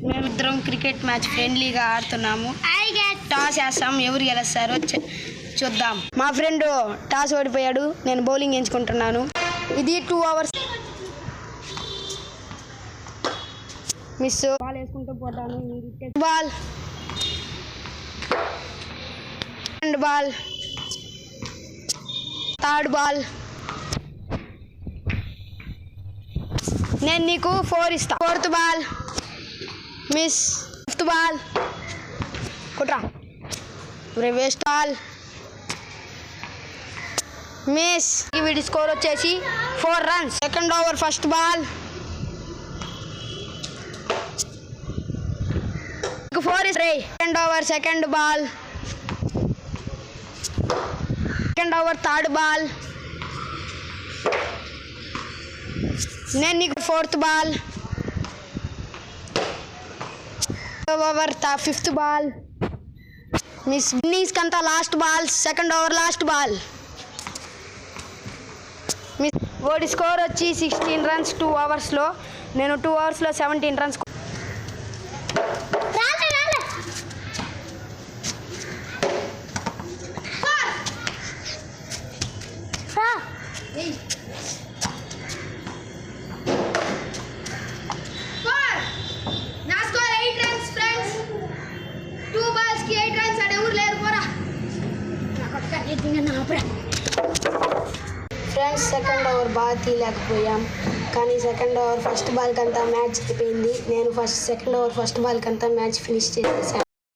మేమిద్దరం cricket match ఫ్రెండ్లీగా ఆడుతున్నాము. Toss వేస్తాం, ఎవరు గెలుస్తారో చూద్దాం. మా ఫ్రెండ్ టాస్ ఓడిపోయాడు, నేను బౌలింగ్ ఎంచుకుంటున్నాను. ఇది 2 hours మిస్. బాల్ వేసుకుంటూ పోతాను. Ball second ball, third ball. నేను నీకు 4 ఇస్తా. Fourth ball miss. Fifth ball కుట్రా. Waste ball miss. వీడి స్కోర్ వచ్చేసి 4 runs. Second over first ball 4 is right. Second over second ball. Second over third ball. నేను నీకు 4th ball. Over fifth ball miss. Innings కంతా last ball. Second over last ball miss. ఓడి score వచ్చి 16 runs 2 hours. నేను 2 hours 17 runs. నా score 8 runs friends. 2 balls కి 8 runs. అడే ఊరు లేరు పోరా. ఫ్రెండ్స్ సెకండ్ ఓవర్ బాగా తీయలేకపోయాం, కానీ సెకండ్ ఓవర్ ఫస్ట్ బాల్ కంతా మ్యాచ్ అయిపోయింది. నేను సెకండ్ ఓవర్ ఫస్ట్ బాల్ కంతా మ్యాచ్ ఫినిష్ చేసేసాను.